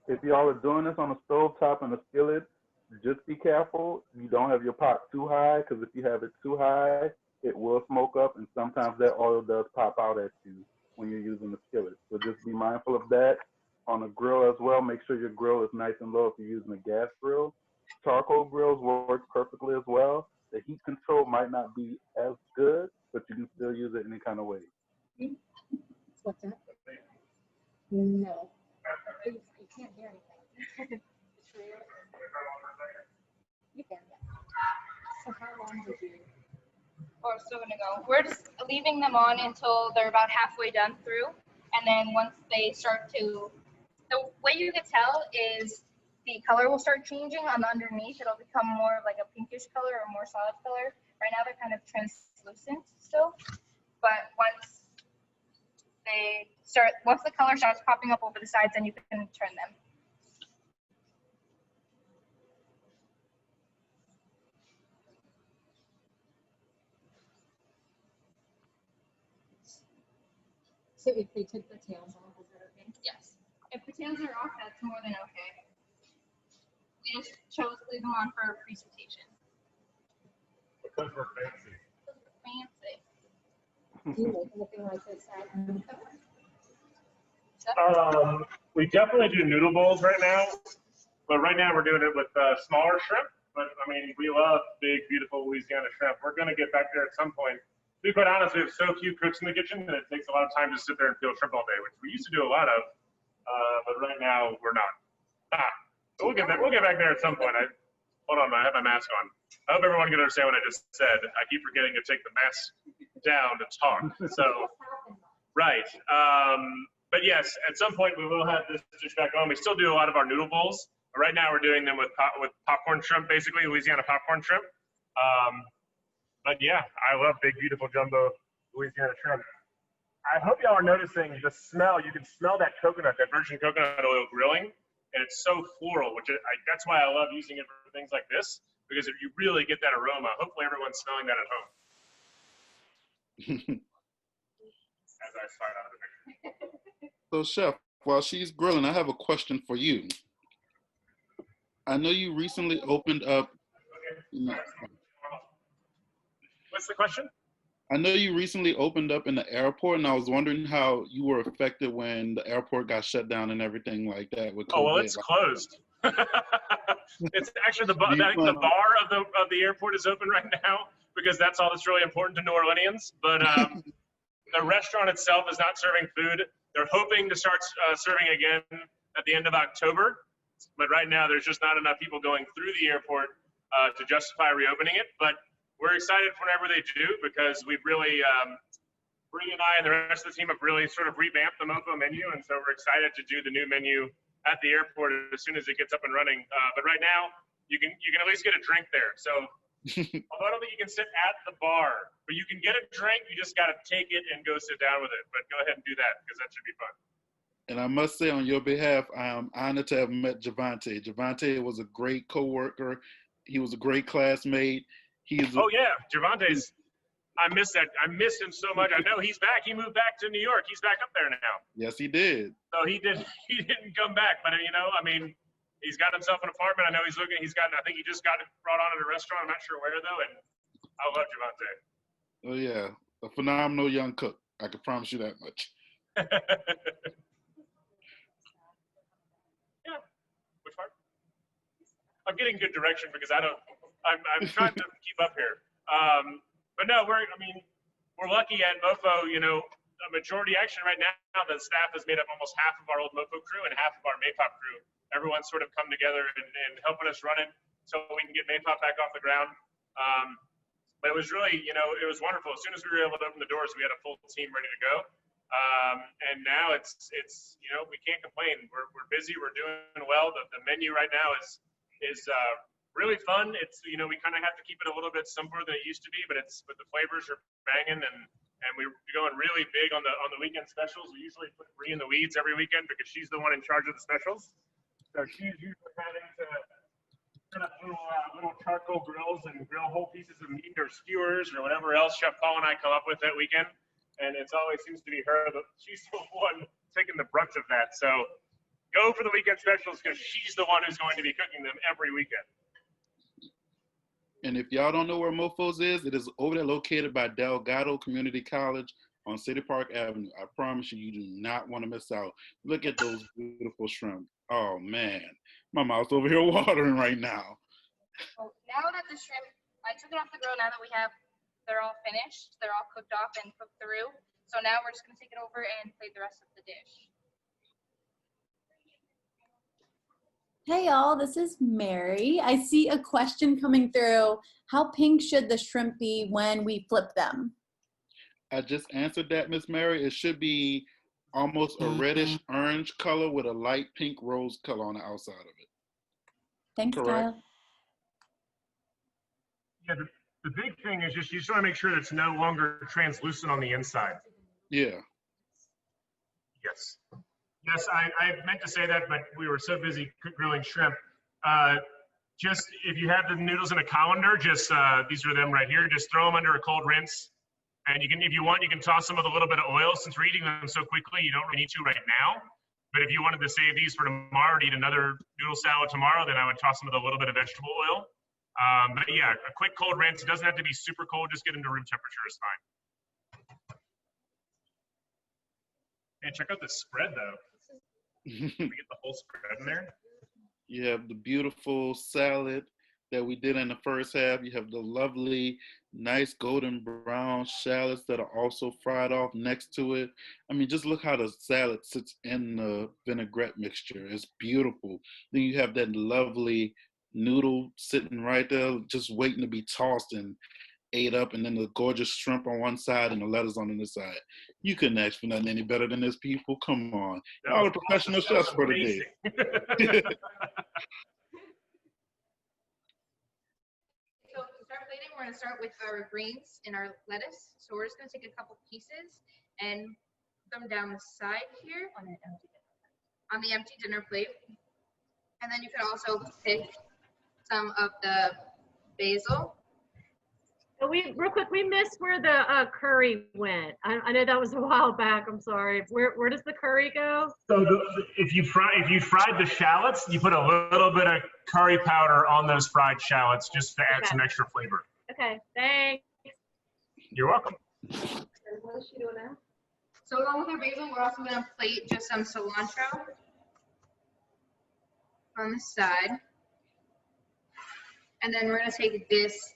If y'all are doing this on a stove top and a skillet, just be careful you don't have your pot too high, because if you have it too high, it will smoke up, and sometimes that oil does pop out at you when you're using the skillet. So just be mindful of that. On a grill as well, make sure your grill is nice and low if you're using a gas grill. Charcoal grills work perfectly as well. The heat control might not be as good, but you can still use it any kind of way. What's that? No. You can't hear anything. You can, yeah. So how long did you? We're still gonna go. We're just leaving them on until they're about halfway done through. And then once they start to, the way you can tell is the color will start changing on the underneath. It'll become more like a pinkish color or more solid color. Right now they're kind of translucent still, but once the color starts popping up over the sides, then you can turn them. So if they took the tails off, is that okay? Yes. If the tails are off, that's more than okay. We just chose to leave them on for presentation. Because we're fancy. Fancy. Do you make anything like this at home? We definitely do noodle bowls right now, but right now we're doing it with smaller shrimp. But I mean, we love big, beautiful Louisiana shrimp. We're going to get back there at some point. To be quite honest, we have so few cooks in the kitchen that it takes a lot of time to sit there and peel shrimp all day, which we used to do a lot of, but right now we're not. So we'll get back there at some point. Hold on, I have my mask on. I hope everyone can understand what I just said. I keep forgetting to take the mask down to talk. So, right. But yes, at some point we will have this dish back on. We still do a lot of our noodle bowls. But right now we're doing them with popcorn shrimp, basically Louisiana popcorn shrimp. But yeah, I love big, beautiful jumbo Louisiana shrimp. I hope y'all are noticing the smell. You can smell that coconut, that virgin coconut oil grilling, and it's so floral, that's why I love using it for things like this, because if you really get that aroma, hopefully everyone's smelling that at home. As I slide out of the picture. So, Chef, while she's grilling, I have a question for you. I know you recently opened up. What's the question? I know you recently opened up in the airport, and I was wondering how you were affected when the airport got shut down and everything like that with COVID. Oh, well, it's closed. It's actually the bar of the airport is open right now because that's all that's really important to New Orleanians. But the restaurant itself is not serving food. They're hoping to start serving again at the end of October. But right now, there's just not enough people going through the airport to justify reopening it. But we're excited whenever they do because we've really, Bree and I and the rest of the team have really sort of revamped the MOPHO menu. And so we're excited to do the new menu at the airport as soon as it gets up and running. But right now, you can at least get a drink there. So although I don't think you can sit at the bar, but you can get a drink. You just got to take it and go sit down with it. But go ahead and do that because that should be fun. And I must say on your behalf, I am honored to have met Javante. Javante was a great coworker. He was a great classmate. Oh yeah, Javante's. I miss that. I miss him so much. I know he's back. He moved back to New York. He's back up there now. Yes, he did. So he didn't come back, but I mean, he's got himself an apartment. I know he's looking. I think he just got it brought on at a restaurant. I'm not sure where though. And I love Javante. Oh yeah, a phenomenal young cook. I can promise you that much. Yeah. Which part? I'm getting good direction because I'm trying to keep up here. But no, we're lucky at MOPHO, a majority action right now, the staff has made up almost half of our old MOPHO crew and half of our MAPOP crew. Everyone's sort of come together and helping us run it. until we can get MOPHO back off the ground. But it was really, it was wonderful. As soon as we were able to open the doors, we had a full team ready to go. And now it's we can't complain. We're busy. We're doing well. The menu right now is really fun. It's we kind of have to keep it a little bit simpler than it used to be, but the flavors are banging, and we're going really big on the weekend specials. We usually put Bree in the weeds every weekend because she's the one in charge of the specials. So she's usually having to set up little charcoal grills and grill whole pieces of meat or skewers or whatever else Chef Paul and I come up with that weekend. And it always seems to be her. She's the one taking the brunt of that. So go for the weekend specials because she's the one who's going to be cooking them every weekend. And if y'all don't know where MOPHO's is, it is over there located by Delgado Community College on City Park Avenue. I promise you, you do not want to miss out. Look at those beautiful shrimp. Oh, man. My mouth's over here watering right now. So now that the shrimp, I took it off the grill now that they're all finished. They're all cooked off and cooked through. So now we're just going to take it over and plate the rest of the dish. Hey y'all, this is Mary. I see a question coming through. How pink should the shrimp be when we flip them? I just answered that, Miss Mary. It should be almost a reddish orange color with a light pink rose color on the outside of it. Thanks, Correct. Kyle. Yeah, the big thing is just you just want to make sure that it's no longer translucent on the inside. Yeah. Yes. Yes, I meant to say that, but we were so busy grilling shrimp. Just if you have the noodles in a colander, just these are them right here. Just throw them under a cold rinse. And you can, if you want, you can toss them with a little bit of oil. Since we're eating them so quickly, you don't really need to right now. But if you wanted to save these for tomorrow and eat another noodle salad tomorrow, then I would toss them with a little bit of vegetable oil. But yeah, a quick cold rinse. It doesn't have to be super cold. Just get them to room temperature is fine. And check out the spread, though. We get the whole spread in there. You have the beautiful salad that we did in the first half. You have the lovely, nice golden brown shallots that are also fried off next to it. I mean, just look how the salad sits in the vinaigrette mixture. It's beautiful. Then you have that lovely noodle sitting right there, just waiting to be tossed and ate up, and then the gorgeous shrimp on one side and the lettuce on the other side. You couldn't ask for nothing any better than this, people. Come on. All the professional chefs for the day. So to start plating, we're going to start with our greens and our lettuce. So we're just going to take a couple pieces and put them down the side here on the empty dinner plate. And then you can also pick some of the basil. So real quick, we missed where the curry went. I know that was a while back. I'm sorry. Where does the curry go? So if you fried the shallots, you put a little bit of curry powder on those fried shallots just to add some extra flavor. Okay, thanks. You're welcome. What is she doing now? So along with our basil, we're also going to plate just some cilantro on the side. And then we're going to take this.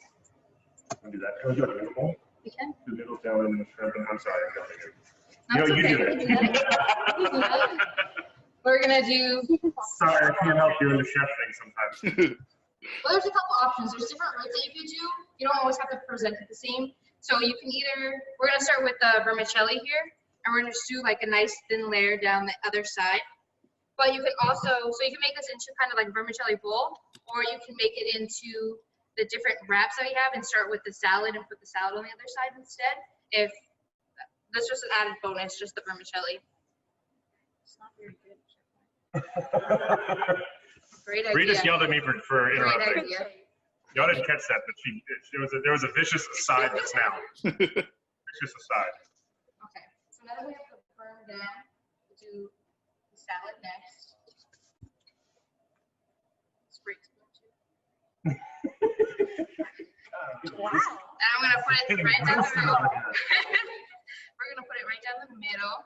Do that. Can we do a noodle bowl? We can. Do noodle salad and the shrimp. I'm sorry. No, you do it. We're going to do. Sorry, I can't help doing the chef thing sometimes. Well, there's a couple options. There's different routes that you could do. You don't always have to present it the same. So you can either, we're going to start with the vermicelli here, and we're going to just do like a nice thin layer down the other side. But you can also, so you can make this into kind of like a vermicelli bowl, or you can make it into the different wraps that we have and start with the salad and put the salad on the other side instead. If that's just an added bonus, just the vermicelli. It's not very good. Great idea. Bree just yelled at me for interrupting. Great idea. Y'all didn't catch that, but there was a vicious aside just now. Vicious aside. Okay, so now that we have the firm down, we'll do the salad next. Wow. And I'm gonna put it right down the middle. We're gonna put it right down the middle.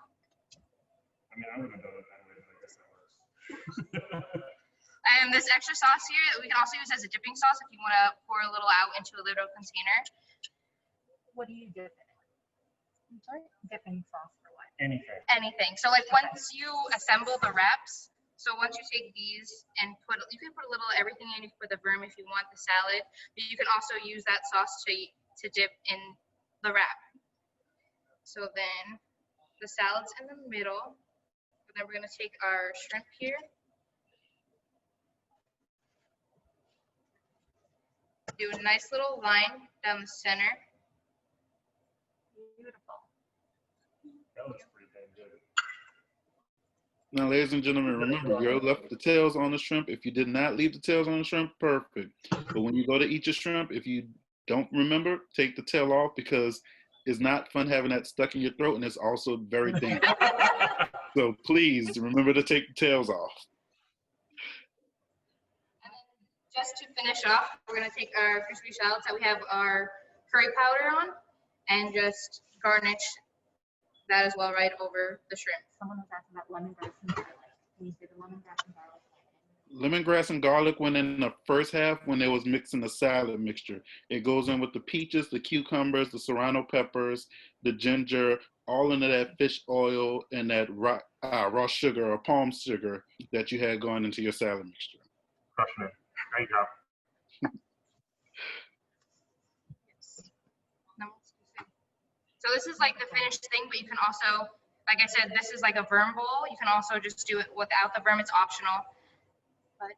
I mean, I would have done it that way, but I guess that works. And this extra sauce here, we can also use as a dipping sauce if you want to pour a little out into a little container. What do you dip in? I'm sorry? Dipping sauce for what? Anything. Anything. So like once you assemble the wraps, So once you take these and you can put a little everything in. You can put the verm if you want, the salad, but you can also use that sauce to dip in the wrap. So then the salad's in the middle, and then we're gonna take our shrimp here. Do a nice little line down the center. Beautiful. That looks pretty dang good. Now, ladies and gentlemen, remember, you left the tails on the shrimp. If you did not leave the tails on the shrimp, perfect. But when you go to eat your shrimp, if you don't remember, take the tail off, because it's not fun having that stuck in your throat, and it's also very dangerous. So please remember to take the tails off. And then just to finish off, we're gonna take our crispy shallots that we have our curry powder on, and just garnish that as well right over the shrimp. Someone was asking about lemongrass and garlic. Can you say the lemongrass and garlic? Lemongrass and garlic went in the first half when they was mixing the salad mixture. It goes in with the peaches, the cucumbers, the serrano peppers, the ginger, all into that fish oil and that raw sugar or palm sugar that you had going into your salad mixture. Crushing it. There you go. So this is like the finished thing, but you can also, like I said, this is like a verm bowl. You can also just do it without the verm. It's optional. But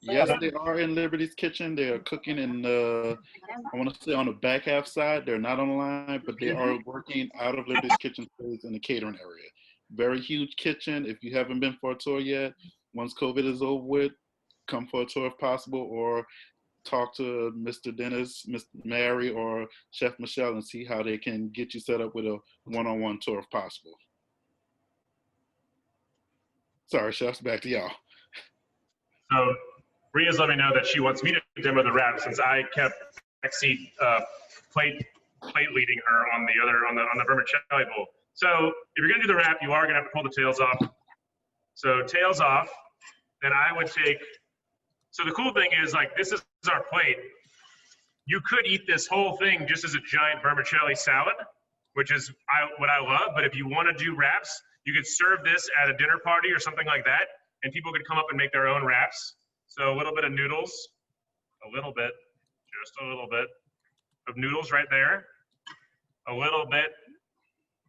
Yes, they are in Liberty's Kitchen. They are cooking in I want to say on the back half side. They're not on the line, but they are working out of Liberty's Kitchen space in the catering area. Very huge kitchen. If you haven't been for a tour yet, once COVID is over with, come for a tour if possible, or talk to Mr. Dennis, Miss Mary, or Chef Michelle and see how they can get you set up with a one-on-one tour if possible. Sorry, chefs, back to y'all. So Bria's let me know that she wants me to demo the wrap since I kept backseat plate leading her on the vermicelli bowl. So if you're gonna do the wrap, you are gonna have to pull the tails off. So tails off, then I would take. So the cool thing is, like, this is our plate. You could eat this whole thing just as a giant vermicelli salad, which is what I love. But if you want to do wraps, you could serve this at a dinner party or something like that, and people could come up and make their own wraps. So a little bit of noodles, just a little bit of noodles right there, a little bit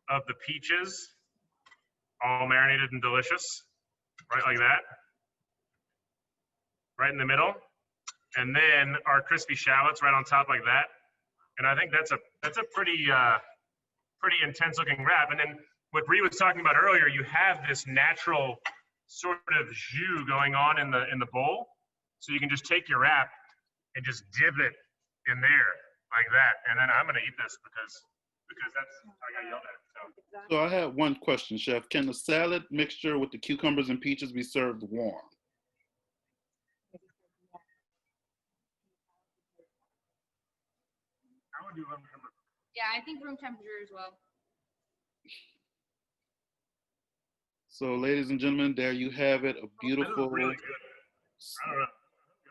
of the peaches, all marinated and delicious, right like that, right in the middle, and then our crispy shallots right on top like that. And I think that's a pretty intense looking wrap. And then what Bree was talking about earlier, you have this natural sort of jus going on in the bowl. So you can just take your wrap and just dip it in there like that. And then I'm gonna eat this because that's I got yelled at. So I have one question, Chef. Can the salad mixture with the cucumbers and peaches be served warm? I would do room temperature. yeah, I think room temperature as well. So, ladies and gentlemen, there you have it. A beautiful. Really good. I don't know.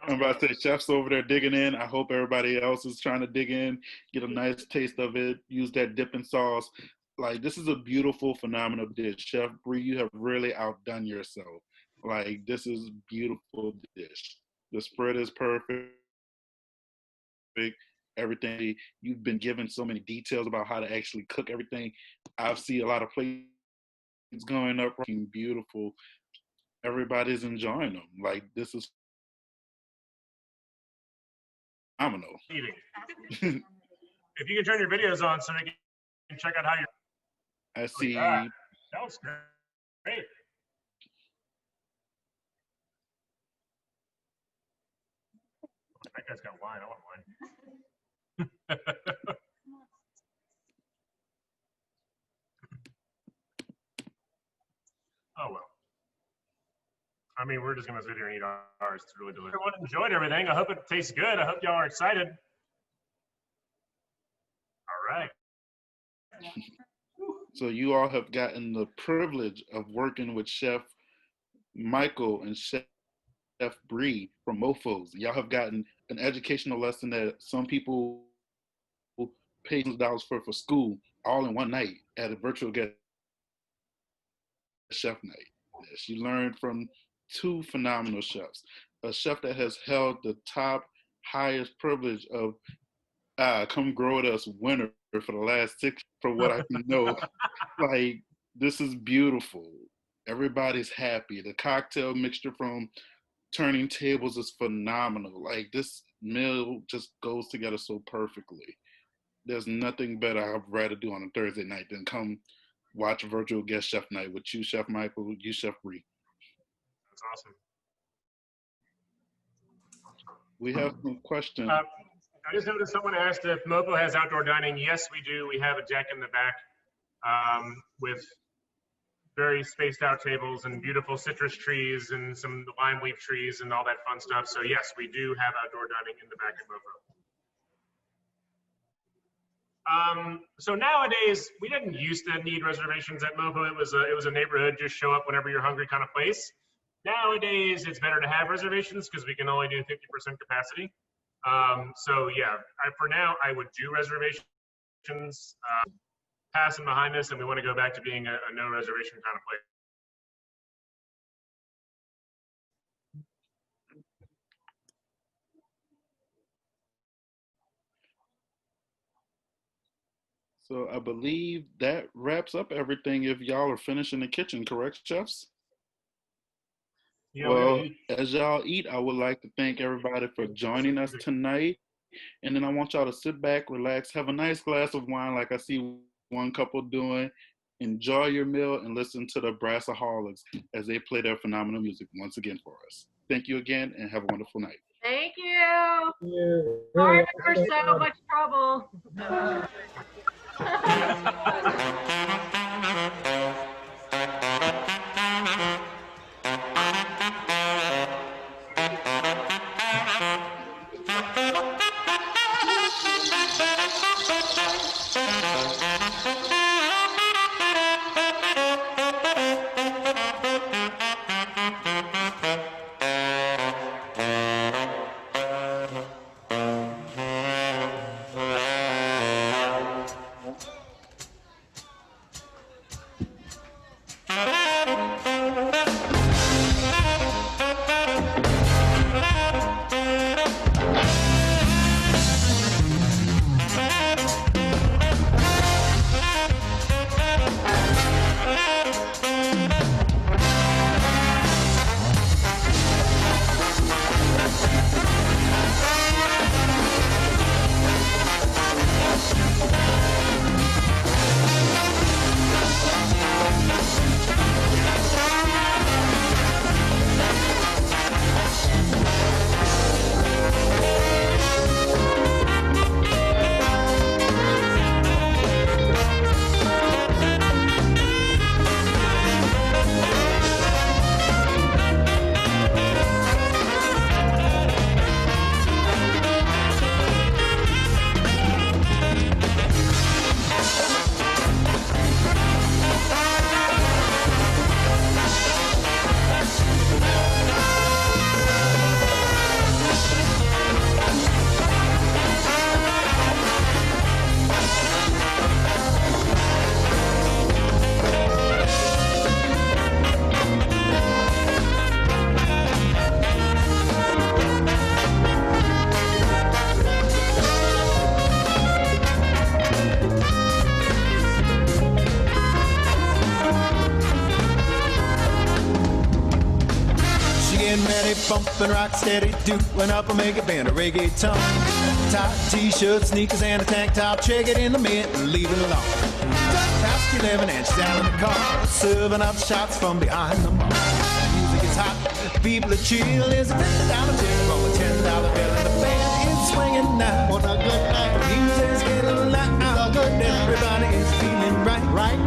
I'm about to say, chef's over there digging in. I hope everybody else is trying to dig in, get a nice taste of it, use that dipping sauce. Like, this is a beautiful, phenomenal dish. Chef Bree, you have really outdone yourself. Like, this is a beautiful dish. The spread is perfect. Everything. You've been given so many details about how to actually cook everything. I see a lot of plates going up, beautiful. Everybody's enjoying them. Like, this is phenomenal. Eating. If you can turn your videos on so we can check out how you're. I see. That was great. That guy's got wine. I want wine. Oh, well. I mean, we're just going to sit here and eat ours. It's really delicious. Everyone enjoyed everything. I hope it tastes good. I hope y'all are excited. All right. So you all have gotten the privilege of working with Chef Michael and Chef Bree from MOPHOs. Y'all have gotten an educational lesson that some people pay $100 for school all in one night at a virtual guest chef night. this. You learn from two phenomenal chefs. A chef that has held the top highest privilege of Come Grow With Us winner for the last 6, from what I know. Like, this is beautiful. Everybody's happy. The cocktail mixture from Turning Tables is phenomenal. Like, this meal just goes together so perfectly. There's nothing better I'd rather do on a Thursday night than come watch a virtual guest chef night with you, Chef Michael, you, Chef Bree. That's awesome. We have some questions. I just noticed someone asked if MOPHO has outdoor dining. Yes, we do. We have a deck in the back with very spaced out tables and beautiful citrus trees and some lime leaf trees and all that fun stuff. So yes, we do have outdoor dining in the back of MOPHO. So nowadays, we didn't used to need reservations at MOPHO. It was a neighborhood, just show up whenever you're hungry kind of place. Nowadays, it's better to have reservations because we can only do 50% capacity. So yeah, for now, I would do reservations, passing behind us, and we want to go back to being a no reservation kind of place. So I believe that wraps up everything if y'all are finished in the kitchen, correct, chefs? Yeah, well, as y'all eat, I would like to thank everybody for joining us tonight. And then I want y'all to sit back, relax, have a nice glass of wine like I see one couple doing. Enjoy your meal and listen to the Brass-A-Holics as they play their phenomenal music once again for us. Thank you again and have a wonderful night. Thank you. Sorry for so much trouble. Bumping rock steady, doing up a mega band of reggaeton. Tight t-shirt, sneakers, and a tank top. Check it in the mint and leave it alone. Past 11 and she's out in the car, serving up shots from behind the bar. Music is hot, people are chill. There's a $50 tip from a $10 bill, and the band is swinging now. On a good night, the music's getting loud. Good, everybody is feeling right.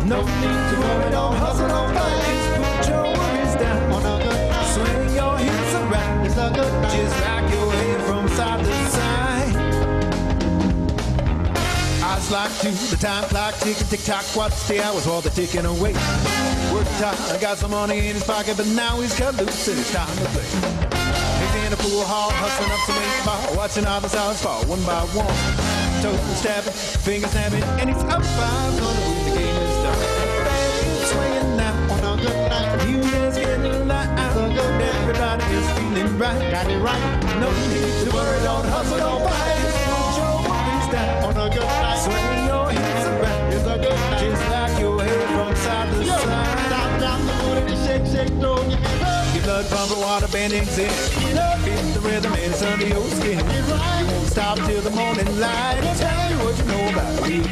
No need to worry, don't hustle, don't fight. Just put your worries down. On a good night, swing your hips around. It's a good night. Just rock your head from side to side. Eyes locked to the time clock, ticking, tick tock. Watch the hours while they're ticking away. Work time, got some money in his pocket, but now he's cut loose and it's time to play. He's in a pool hall, hustling up some 8 ball, watching all the stars fall one by one. Toes stabbing, fingers snapping, and he's up 5 on the game is done. Swinging now on a good night. Everybody is feeling right. Got it right. No need to worry, don't hustle, don't fight. Just put your worries down. On a good night. Swing your hips around. It's a good night. Just like your head from side to side. Down, down the booty, shake, shake, throw your hands up. Your blood pumping, water bending, zip. Get up, feel the rhythm, and it's under your skin. You won't stop till the morning light. Tell you what you know about it.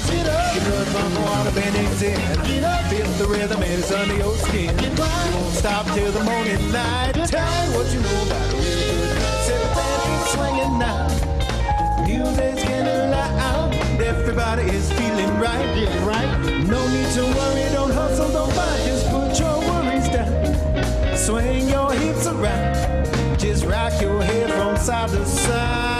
Get up, your blood pumping, water bending, zip. Get up, feel the rhythm, and it's under your skin. You won't stop till the morning light. Tell you what you know about it. Set the band keep swinging now. Music's getting loud. Everybody is feeling right. Yeah, right. No need to worry, don't hustle, don't fight. Just put your worries down. Swing your hips around. Just rock your head from side to side.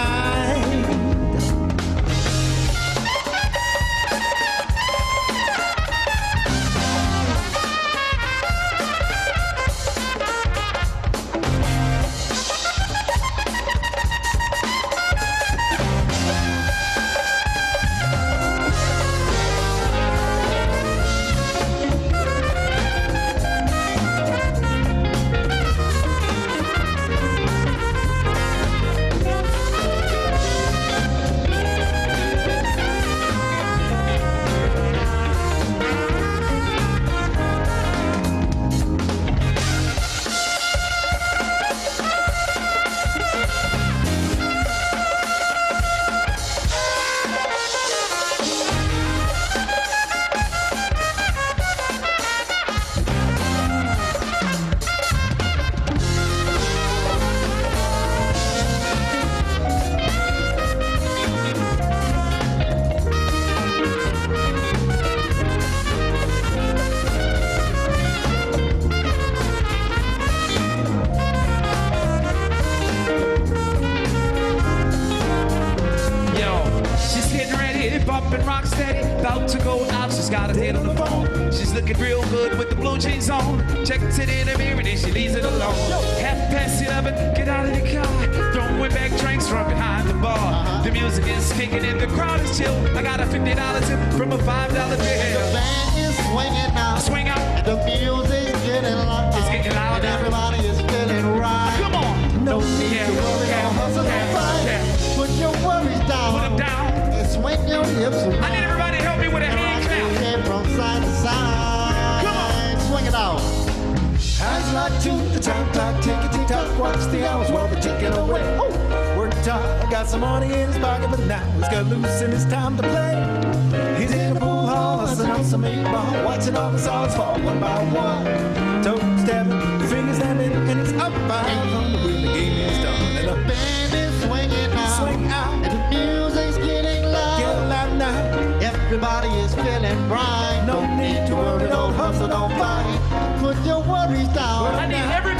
Everybody is feeling bright. No need to worry, don't hustle, don't fight. Put your worries down. I need everybody.